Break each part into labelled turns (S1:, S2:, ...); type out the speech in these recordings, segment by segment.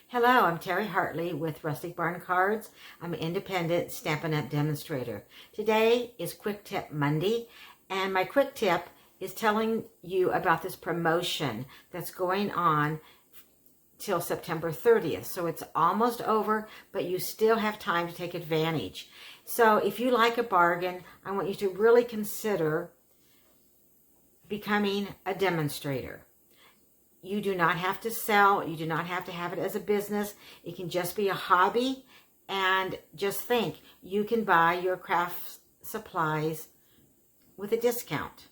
S1: Hello, I'm Terry Hartley with Rustic Barn Cards. I'm an independent Stampin' Up! Demonstrator. Today is Quick Tip Monday, and my quick tip is telling you about this promotion that's going on till September 30th. So it's almost over, but you still have time to take advantage. So if you like a bargain, I want you to really consider becoming a demonstrator. You do not have to sell. You do not have to have it as a business. It can just be a hobby. And just think, you can buy your craft supplies with a discount.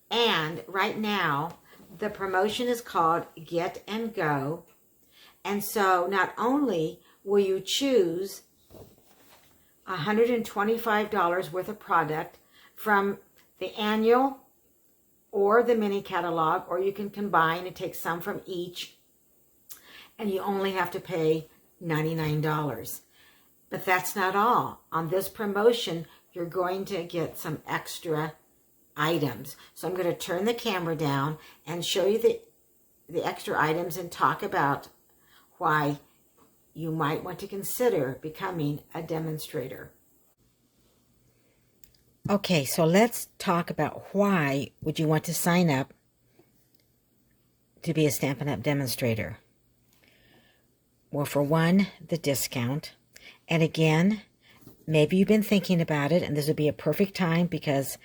S1: And right now, the promotion is called Get and Go. And so not only will you choose $125 worth of product from the annual or the mini catalog, or you can combine and take some from each, and you only have to pay $99. But that's not all. On this promotion, you're going to get some extra items. So I'm going to turn the camera down and show you the extra items and talk about why you might want to consider becoming a demonstrator. Okay, so let's talk about why would you want to sign up to be a Stampin' Up! Demonstrator. Well, for one, the discount. And again, maybe you've been thinking about it, and this would be a perfect time because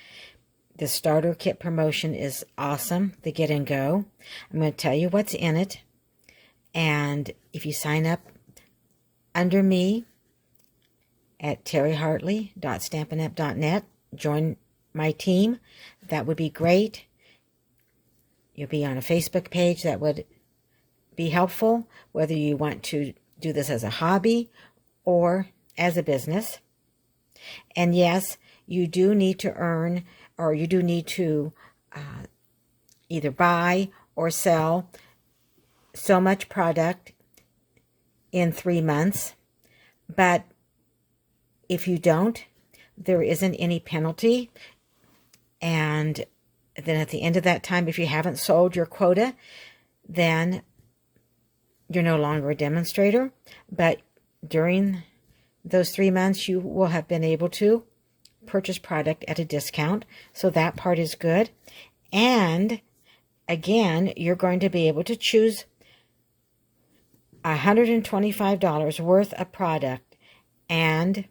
S1: the starter kit promotion is awesome, the Get and Go. I'm going to tell you what's in it. And if you sign up under me at terryhartley.stampinup.net, join my team, that would be great. You'll be on a Facebook page. That would be helpful, whether you want to do this as a hobby or as a business. And yes, you do need to earn, or you do need to either buy or sell so much product in 3 months. But if you don't, there isn't any penalty. And then at the end of that time, if you haven't sold your quota, then you're no longer a demonstrator. But during those 3 months, you will have been able to purchase product at a discount. So that part is good. And again, you're going to be able to choose $125 worth of product and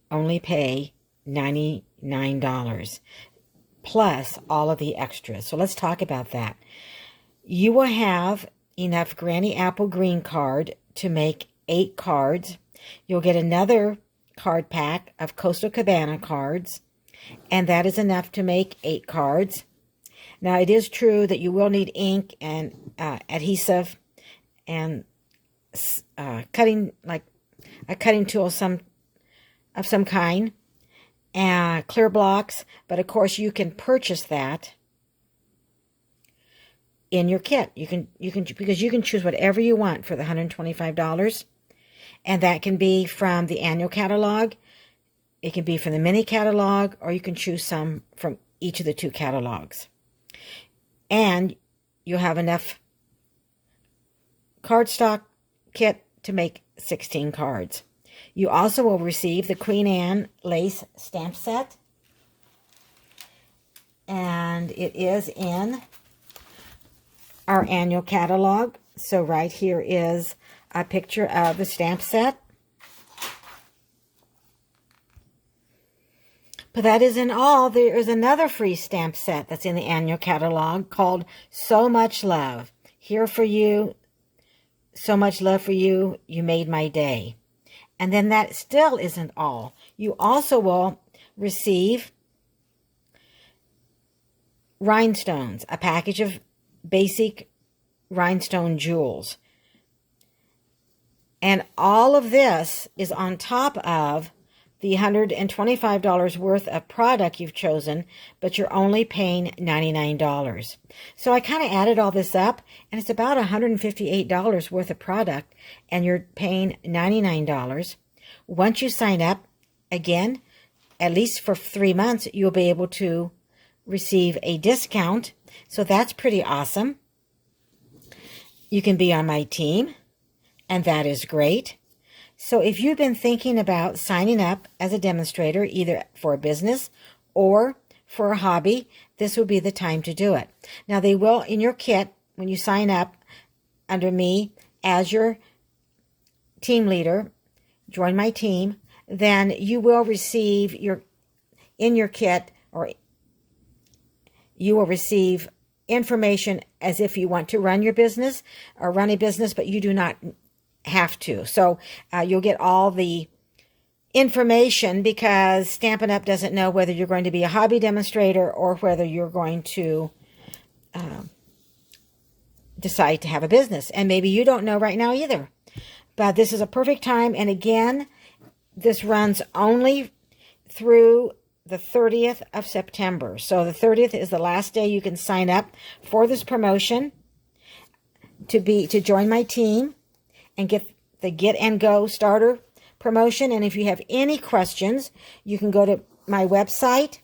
S1: only pay $99 plus all of the extras. So let's talk about that. You will have enough Granny Apple Green card to make 8 cards. You'll get another card pack of Coastal Cabana cards, and that is enough to make 8 cards. Now, it is true that you will need ink and adhesive and cutting, like a cutting tool of some kind, and clear blocks, but of course you can purchase that in your kit. You can because you can choose whatever you want for the $125, and that can be from the annual catalog, it can be from the mini catalog, or you can choose some from each of the 2 catalogs. And you'll have enough cardstock kit to make 16 cards. You also will receive the Queen Anne lace stamp set, and it is in our annual catalog. So right here is a picture of the stamp set. But that isn't all. There is another free stamp set that's in the annual catalog called So Much Love. Here for you, so much love for you, you made my day. And then that still isn't all. You also will receive rhinestones, a package of basic rhinestone jewels. And all of this is on top of the $125 worth of product you've chosen, but you're only paying $99. So I kind of added all this up, and it's about $158 worth of product, and you're paying $99. Once you sign up, again, at least for 3 months, you'll be able to receive a discount. So that's pretty awesome. you can be on my team, and that is great. So if you've been thinking about signing up as a demonstrator, either for a business or for a hobby, this would be the time to do it. Now, they will, in your kit, when you sign up under me as your team leader, join my team, then you will receive in your kit, or you will receive information as if you want to run your business or run a business, but you do not have to. So you'll get all the information, because Stampin' Up! Doesn't know whether you're going to be a hobby demonstrator or whether you're going to decide to have a business. And maybe you don't know right now either. But this is a perfect time. And again, this runs only through the 30th of September. So the 30th is the last day you can sign up for this promotion to join my team and get the Get and Go Starter promotion. And if you have any questions, you can go to my website,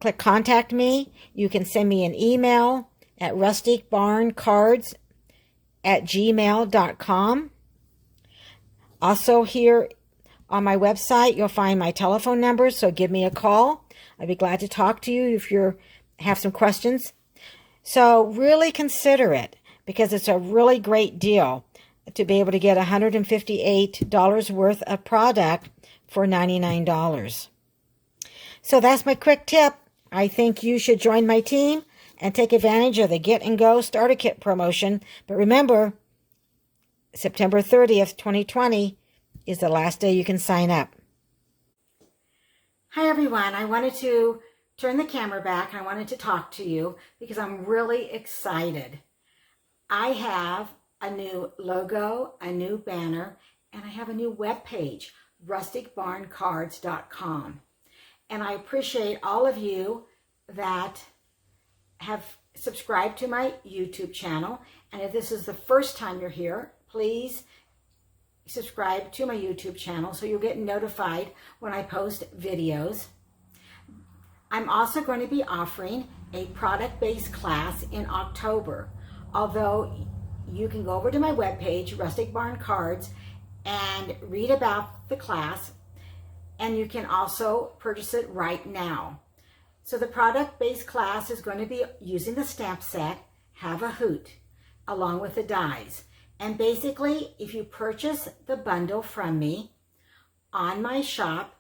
S1: click Contact Me. You can send me an email at rusticbarncards@gmail.com. Also, here on my website, you'll find my telephone number, so give me a call. I'd be glad to talk to you if you have some questions. So really consider it, because it's a really great deal to be able to get $158 worth of product for $99. So that's my quick tip. I think you should join my team and take advantage of the Get and Go Starter Kit promotion. But remember, September 30th, 2020 is the last day you can sign up. Hi everyone, I wanted to turn the camera back and I wanted to talk to you because I'm really excited. I have a new logo, a new banner, and I have a new web page, rusticbarncards.com. And I appreciate all of you that have subscribed to my YouTube channel. And if this is the first time you're here, please subscribe to my YouTube channel so you'll get notified when I post videos. I'm also going to be offering a product-based class in October. Although you can go over to my webpage, Rustic Barn Cards, and read about the class, and you can also purchase it right now. So the product-based class is going to be using the stamp set, Have a Hoot, along with the dies. And basically, if you purchase the bundle from me on my shop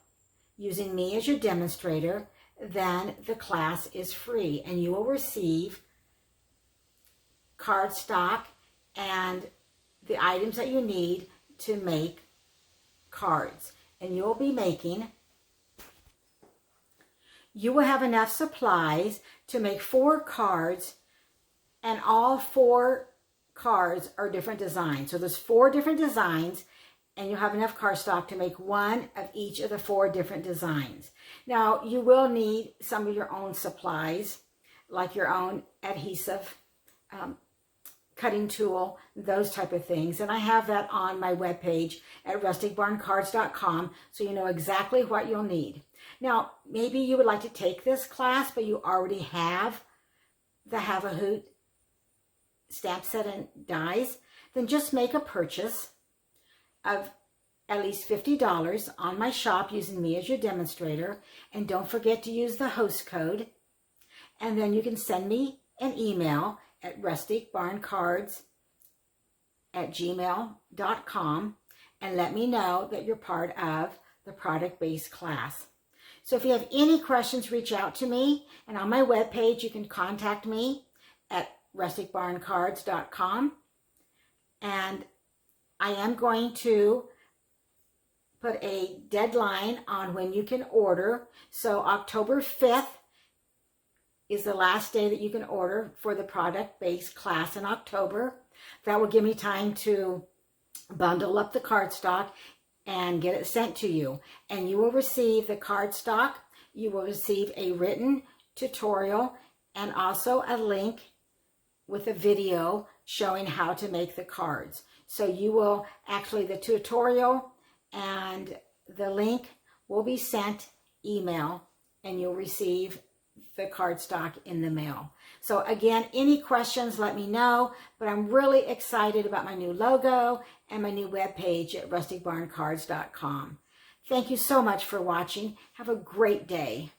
S1: using me as your demonstrator, then the class is free and you will receive cardstock and the items that you need to make cards. And you will be making, you will have enough supplies to make 4 cards, and all 4 cards are different designs. So there's 4 different designs, and you'll have enough cardstock to make 1 of each of the 4 different designs. Now, you will need some of your own supplies, like your own adhesive, cutting tool, those type of things. And I have that on my webpage at rusticbarncards.com, so you know exactly what you'll need. Now, maybe you would like to take this class, but you already have the Have a Hoot stamp set and dies. Then just make a purchase of at least $50 on my shop using me as your demonstrator. And don't forget to use the host code. And then you can send me an email at rusticbarncards@gmail.com and let me know that you're part of the product-based class. So if you have any questions, reach out to me. And on my webpage, you can contact me at rusticbarncards.com. And I am going to put a deadline on when you can order. So October 5th is the last day that you can order for the product-based class in October. That will give me time to bundle up the cardstock and get it sent to you. And you will receive the cardstock, you will receive a written tutorial, and also a link with a video showing how to make the cards. So you will actually, the tutorial and the link will be sent email, and you'll receive the cardstock in the mail. So again, any questions, let me know. But I'm really excited about my new logo and my new webpage at rusticbarncards.com. Thank you so much for watching. Have a great day.